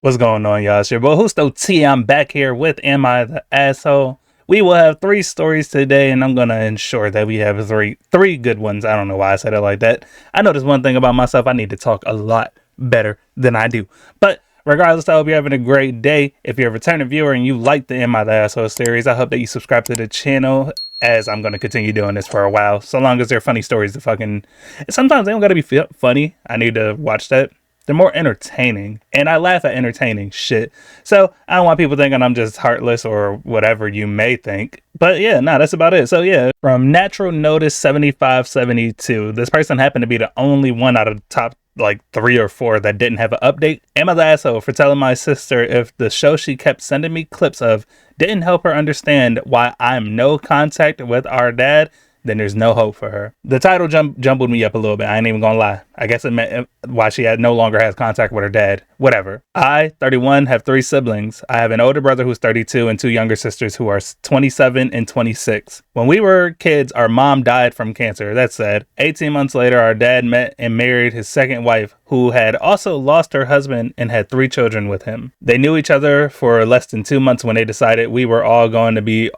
What's going on, y'all? It's your boy JustoT. I'm back here with Am I the Asshole? We will have 3 stories today, and I'm gonna ensure that we have three good ones. I don't know why I said it like that. I know there's one thing about myself. I need to talk a lot better than I do. But regardless, I hope you're having a great day. If you're a returning viewer and you like the Am I the Asshole series, I hope that you subscribe to the channel, as I'm going to continue doing this for a while, so long as they're funny stories. Sometimes they don't gotta be funny. I need to watch that. They're more entertaining, and I laugh at entertaining shit. So I don't want people thinking I'm just heartless or whatever you may think. But yeah, no, that's about it. So yeah, from Natural Notice 7572, this person happened to be the only one out of the top like 3 or 4 that didn't have an update. Am I the asshole for telling my sister if the show she kept sending me clips of didn't help her understand why I'm no contact with our dad? Then there's no hope for her. The title jumbled me up a little bit. I ain't even gonna lie. I guess it meant why she no longer has contact with her dad. Whatever. I, 31, have 3 siblings. I have an older brother who's 32 and 2 younger sisters who are 27 and 26. When we were kids, our mom died from cancer. That's sad. 18 months later, our dad met and married his second wife, who had also lost her husband and had 3 children with him. They knew each other for less than 2 months when they decided we were all going to be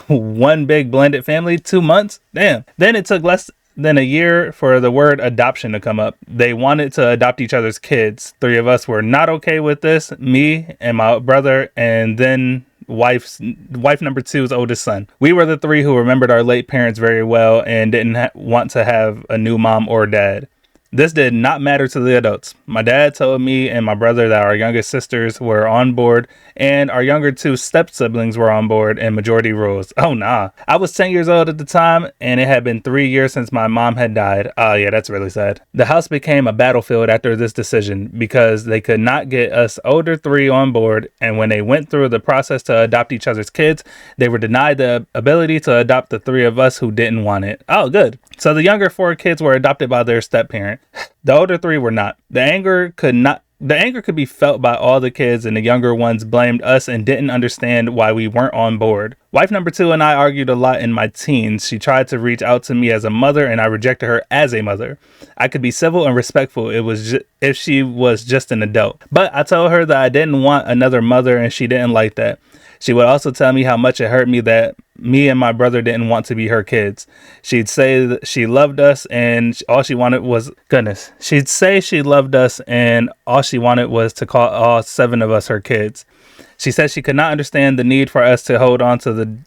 one big blended family. 2 months? Damn. Then it took less than a year for the word adoption to come up. They wanted to adopt each other's kids. 3 of us were not okay with this, me and my brother, and then wife number 2's oldest son. We were the 3 who remembered our late parents very well and didn't want to have a new mom or dad. This did not matter to the adults. My dad told me and my brother that our youngest sisters were on board and our younger 2 step siblings were on board in majority rules. Oh nah. I was 10 years old at the time and it had been 3 years since my mom had died. Oh yeah, that's really sad. The house became a battlefield after this decision because they could not get us older 3 on board, and when they went through the process to adopt each other's kids, they were denied the ability to adopt the 3 of us who didn't want it. Oh good. So the younger 4 kids were adopted by their step parent. The older 3 were not. The anger could be felt by all the kids, and the younger ones blamed us and didn't understand why we weren't on board. Wife number 2 and I argued a lot in my teens. She tried to reach out to me as a mother, and I rejected her as a mother. I could be civil and respectful if she was just an adult. But I told her that I didn't want another mother, and she didn't like that. She would also tell me how much it hurt me that me and my brother didn't want to be her kids. She'd say that she loved us and all she wanted was goodness. She'd say she loved us and all she wanted was to call all 7 of us her kids. She said she could not understand the need for us to hold on to the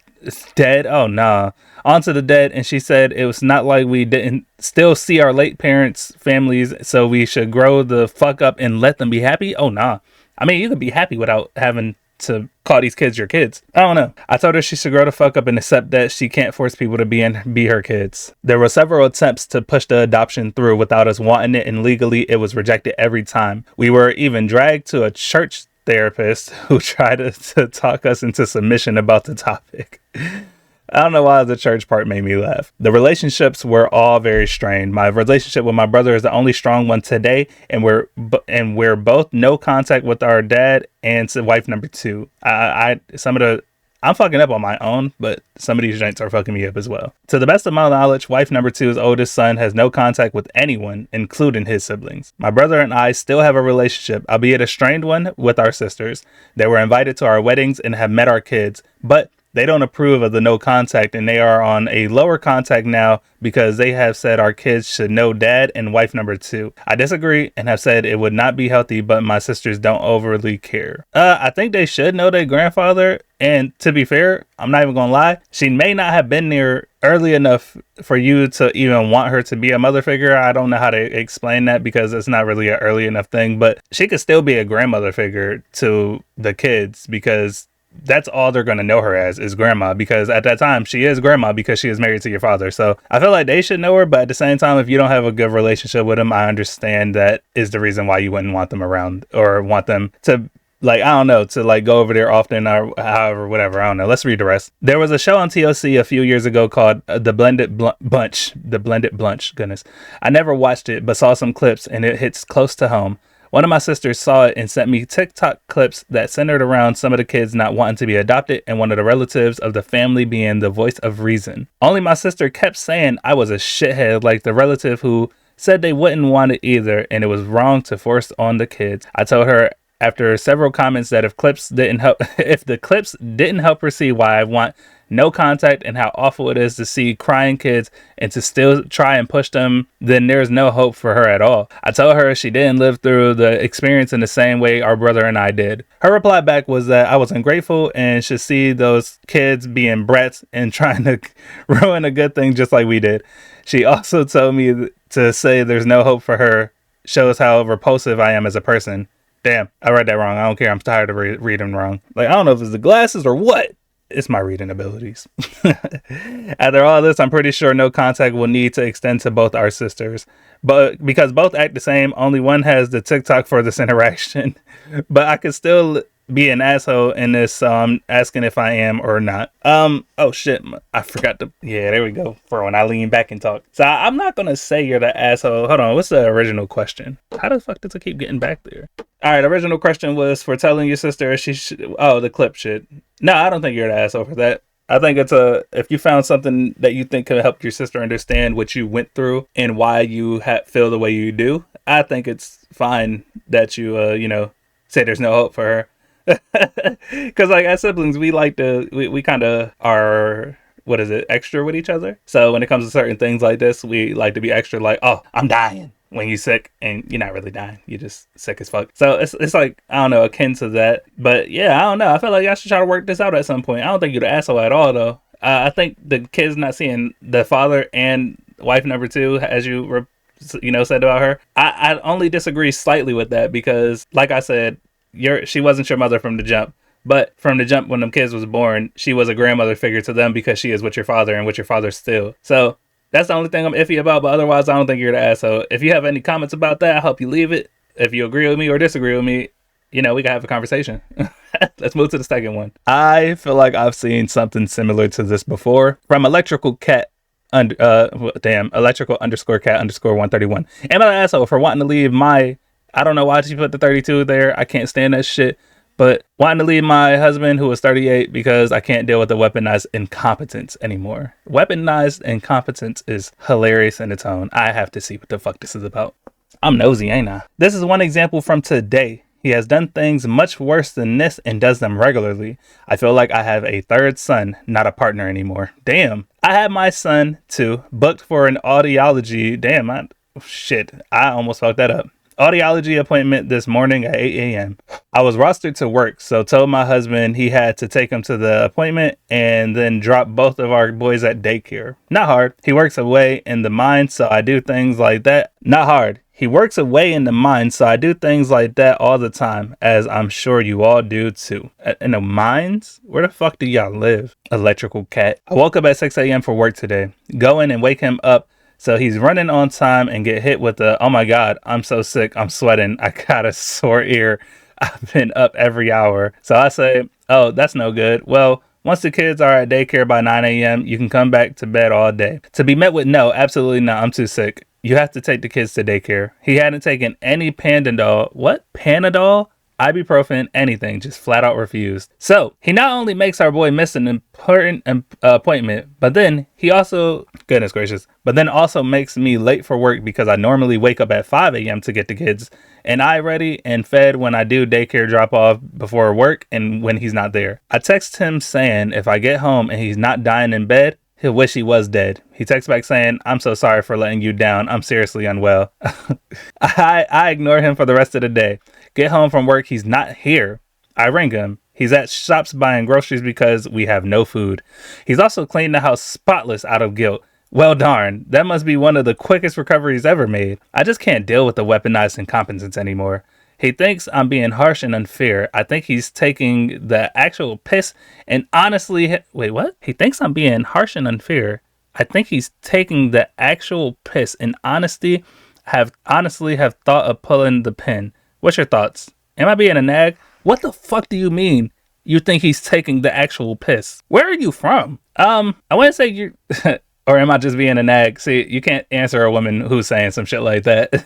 dead. Oh nah. Onto the dead, and she said it was not like we didn't still see our late parents' families, so we should grow the fuck up and let them be happy. Oh nah. I mean, you could be happy without having to call these kids your kids. I don't know. I told her she should grow the fuck up and accept that she can't force people to be her kids. There were several attempts to push the adoption through without us wanting it, and legally it was rejected every time. We were even dragged to a church therapist who tried to talk us into submission about the topic. I don't know why the church part made me laugh. The relationships were all very strained. My relationship with my brother is the only strong one today, and we're both no contact with our dad and wife number 2. I'm fucking up on my own, but some of these joints are fucking me up as well. To the best of my knowledge, wife number 2's oldest son has no contact with anyone, including his siblings. My brother and I still have a relationship, albeit a strained one, with our sisters. They were invited to our weddings and have met our kids, but they don't approve of the no contact, and they are on a lower contact now because they have said our kids should know dad and wife number 2. I disagree and have said it would not be healthy, but my sisters don't overly care. I think they should know their grandfather, and to be fair, I'm not even gonna lie, she may not have been there early enough for you to even want her to be a mother figure. I don't know how to explain that because it's not really an early enough thing, but she could still be a grandmother figure to the kids because that's all they're going to know her as is grandma, because at that time she is grandma because she is married to your father. So I feel like they should know her, but at the same time, if you don't have a good relationship with them, I understand that is the reason why you wouldn't want them around or want them to, like, I don't know, to like go over there often or however, whatever. I don't know. Let's read the rest. There was a show on TLC a few years ago called The Blended Bunch. Goodness. I never watched it, but saw some clips and it hits close to home. One of my sisters saw it and sent me TikTok clips that centered around some of the kids not wanting to be adopted and one of the relatives of the family being the voice of reason. Only my sister kept saying I was a shithead, like the relative who said they wouldn't want it either, and it was wrong to force on the kids. I told her after several comments that if the clips didn't help her see why I want no contact and how awful it is to see crying kids and to still try and push them, then there's no hope for her at all. I told her she didn't live through the experience in the same way our brother and I did. Her reply back was that I was ungrateful and should see those kids being brats and trying to ruin a good thing just like we did. She also told me to say there's no hope for her shows how repulsive I am as a person. Damn, I read that wrong. I don't care. I'm tired of reading wrong. Like, I don't know if it's the glasses or what. It's my reading abilities. After all this, I'm pretty sure no contact will need to extend to both our sisters. But because both act the same, only one has the TikTok for this interaction. But I could still be an asshole in this, so I'm asking if I am or not. Oh shit, I forgot to, yeah, there we go, for when I lean back and talk. So I'm not gonna say you're the asshole. Hold on, what's the original question? How the fuck does it keep getting back there? All right, original question was for telling your sister she should, oh, the clip shit. No, I don't think you're the asshole for that. I think it's if you found something that you think could help your sister understand what you went through and why you feel the way you do, I think it's fine that you, say there's no hope for her. Because like as siblings, we like to, we kind of are, what is it, extra with each other. So when it comes to certain things like this, we like to be extra like, oh, I'm dying. When you're sick and you're not really dying, you're just sick as fuck. So it's like, I don't know, akin to that. But yeah, I don't know. I feel like I should try to work this out at some point. I don't think you're the asshole at all, though. I think the kid's not seeing the father and wife number two, as you said about her. I only disagree slightly with that because, like I said, she wasn't your mother from the jump. But from the jump when them kids was born, she was a grandmother figure to them because she is with your father and with your father still. So that's the only thing I'm iffy about, but otherwise I don't think you're the asshole. If you have any comments about that, I hope you leave it. If you agree with me or disagree with me, we can have a conversation. Let's move to the second one. I feel like I've seen something similar to this before from electrical cat electrical underscore cat underscore 131. Am I the asshole for wanting to leave my, I don't know why she put the 32 there. I can't stand that shit. But wanting to leave my husband, who was 38, because I can't deal with the weaponized incompetence anymore. Weaponized incompetence is hilarious in its own. I have to see what the fuck this is about. I'm nosy, ain't I? This is one example from today. He has done things much worse than this and does them regularly. I feel like I have a third son, not a partner anymore. Damn. I had my son, too, booked for an audiology. Damn, I almost fucked that up. Audiology appointment this morning at 8 a.m. I was rostered to work, so told my husband he had to take him to the appointment and then drop both of our boys at daycare. Not hard. He works away in the mine, so I do things like that. Not hard. He works away in the mine, so I do things like that all the time, as I'm sure you all do too. In the mines? Where the fuck do y'all live? Electrical cat. I woke up at 6 a.m. for work today. Go in and wake him up. So he's running on time and get hit with the, oh my God, I'm so sick, I'm sweating, I got a sore ear, I've been up every hour. So I say, oh, that's no good. Well, once the kids are at daycare by 9 a.m., you can come back to bed all day. To be met with, no, absolutely not, I'm too sick. You have to take the kids to daycare. He hadn't taken any Panadol. What? Panadol? Ibuprofen, anything, just flat out refused. So he not only makes our boy miss an important appointment, but then he also, goodness gracious, but then also makes me late for work because I normally wake up at 5 a.m. to get the kids and I ready and fed when I do daycare drop off before work and when he's not there. I text him saying if I get home and he's not dying in bed, he'll wish he was dead. He texts back saying, I'm so sorry for letting you down. I'm seriously unwell. I ignore him for the rest of the day. Get home from work, he's not here. I ring him. He's at shops buying groceries because we have no food. He's also cleaned the house spotless out of guilt. Well darn, that must be one of the quickest recoveries ever made. I just can't deal with the weaponized incompetence anymore. He thinks I'm being harsh and unfair. I think he's taking the actual piss and honestly, wait, what? He thinks I'm being harsh and unfair. I think he's taking the actual piss and honestly have thought of pulling the pin. What's your thoughts? Am I being a nag? What the fuck do you mean? You think he's taking the actual piss? Where are you from? I wouldn't say you, or am I just being a nag? See, you can't answer a woman who's saying some shit like that.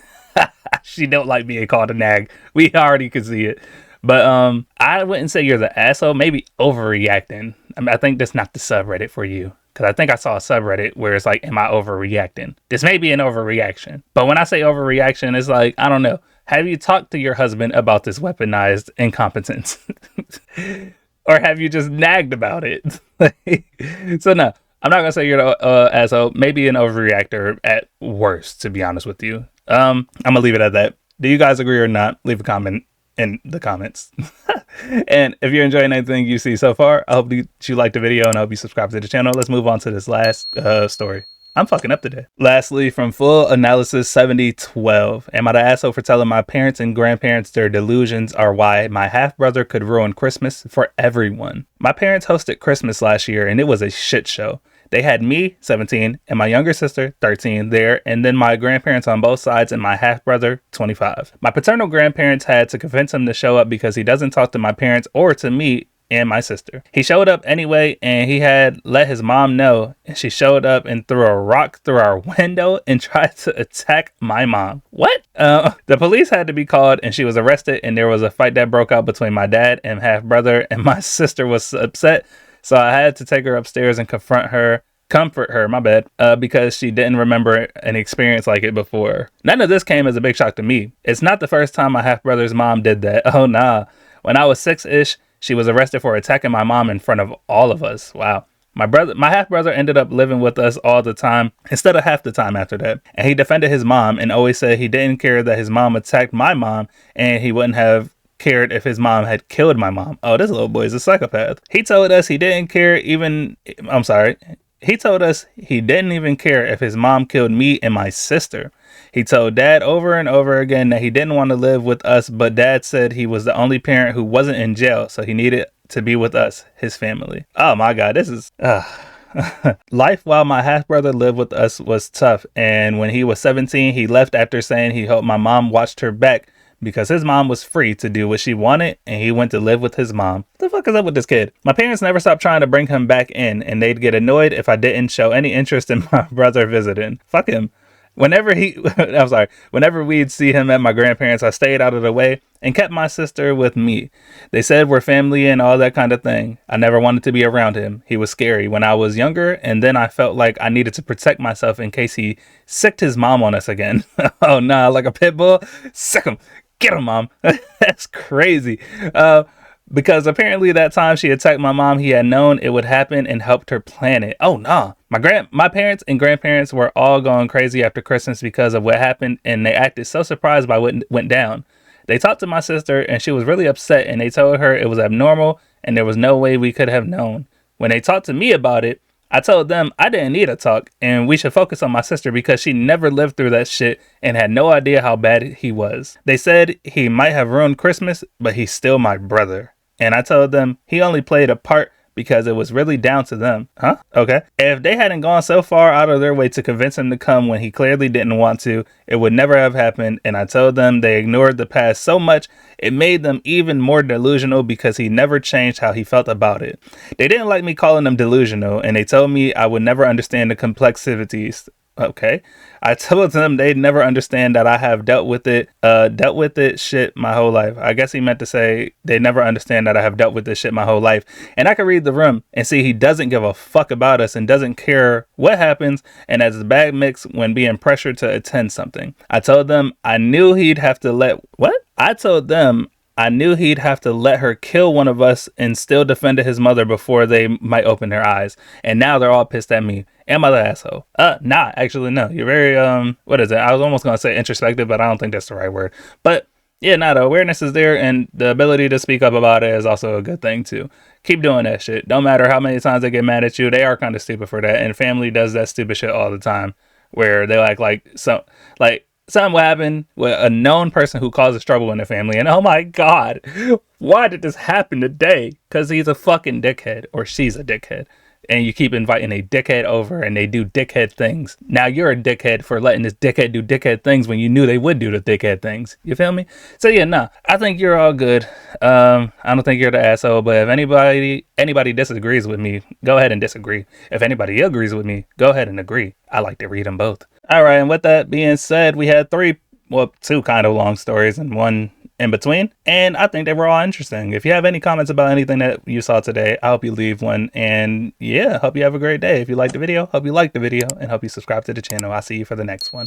She don't like being called a nag. We already could see it. But I wouldn't say you're the asshole. Maybe overreacting. I think that's not the subreddit for you. Because I think I saw a subreddit where it's like, am I overreacting? This may be an overreaction. But when I say overreaction, it's like, I don't know. Have you talked to your husband about this weaponized incompetence? Or have you just nagged about it? So no, I'm not gonna say you're the asshole. Maybe an overreactor at worst, to be honest with you. I'm gonna leave it at that. Do you guys agree or not? Leave a comment in the comments. And if you're enjoying anything you see so far, I hope you like the video and I hope you subscribe to the channel. Let's move on to this last story. I'm fucking up today. Lastly, from Full Analysis 7012, am I the asshole for telling my parents and grandparents their delusions are why my half-brother could ruin Christmas for everyone? My parents hosted Christmas last year and it was a shit show. They had me, 17, and my younger sister, 13, there, and then my grandparents on both sides and my half-brother, 25. My paternal grandparents had to convince him to show up because he doesn't talk to my parents or to me and my sister. He showed up anyway, and he had let his mom know, and she showed up and threw a rock through our window and tried to attack my mom. What? The police had to be called, and she was arrested, and there was a fight that broke out between my dad and half-brother, and my sister was upset, so I had to take her upstairs and comfort her, my bad, because she didn't remember an experience like it before. None of this came as a big shock to me. It's not the first time my half-brother's mom did that. Oh, nah. When I was 6-ish, she was arrested for attacking my mom in front of all of us. Wow. My half-brother ended up living with us all the time instead of half the time after that. And he defended his mom and always said he didn't care that his mom attacked my mom and he wouldn't have cared if his mom had killed my mom. Oh, this little boy is a psychopath. He told us he didn't care even... I'm sorry. He told us he didn't even care if his mom killed me and my sister. He told dad over and over again that he didn't want to live with us, but dad said he was the only parent who wasn't in jail, so he needed to be with us, his family. Oh my God, this is... Life while my half-brother lived with us was tough, and when he was 17, he left after saying he hoped my mom watched her back because his mom was free to do what she wanted, and he went to live with his mom. What the fuck is up with this kid? My parents never stopped trying to bring him back in, and they'd get annoyed if I didn't show any interest in my brother visiting. Fuck him. Whenever we'd see him at my grandparents, I stayed out of the way and kept my sister with me. They said we're family and all that kind of thing. I never wanted to be around him. He was scary when I was younger, and then I felt like I needed to protect myself in case he sicked his mom on us again. Oh, nah, like a pit bull? Sick him. Get him, mom. That's crazy. Because apparently that time she attacked my mom, he had known it would happen and helped her plan it. Oh, nah. My parents and grandparents were all going crazy after Christmas because of what happened, and they acted so surprised by what went down. They talked to my sister, and she was really upset, and they told her it was abnormal, and there was no way we could have known. When they talked to me about it, I told them I didn't need a talk, and we should focus on my sister because she never lived through that shit and had no idea how bad he was. They said he might have ruined Christmas, but he's still my brother. And I told them he only played a part because it was really down to them. Huh? Okay. If they hadn't gone so far out of their way to convince him to come when he clearly didn't want to, it would never have happened. And I told them they ignored the past so much, it made them even more delusional because he never changed how he felt about it. They didn't like me calling them delusional, and they told me I would never understand the complexities. Okay. I told them they'd never understand that I have dealt with it shit my whole life. I guess he meant to say they never understand that I have dealt with this shit my whole life. And I could read the room and see he doesn't give a fuck about us and doesn't care what happens, and has a bad mix when being pressured to attend something. I told them I knew he'd have to let her kill one of us and still defended his mother before they might open their eyes. And now they're all pissed at me. Am I the asshole? Nah, actually, no. You're very, what is it? I was almost going to say introspective, but I don't think that's the right word. But yeah, nah, the awareness is there, and the ability to speak up about it is also a good thing too. Keep doing that shit. Don't matter how many times they get mad at you. They are kind of stupid for that. And family does that stupid shit all the time where they something will happen with a known person who causes trouble in the family, and oh my God, why did this happen today? Because he's a fucking dickhead, or she's a dickhead, and you keep inviting a dickhead over and they do dickhead things. Now you're a dickhead for letting this dickhead do dickhead things when you knew they would do the dickhead things. You feel me? So yeah, no, I think you're all good. I don't think you're the asshole, but if anybody disagrees with me, go ahead and disagree. If anybody agrees with me, go ahead and agree. I like to read them both. All right, and with that being said, we had two kind of long stories and one in between, and I think they were all interesting. If you have any comments about anything that you saw today, I hope you leave one, and yeah, hope you have a great day. If you liked the video, hope you liked the video, and hope you subscribe to the channel. I'll see you for the next one.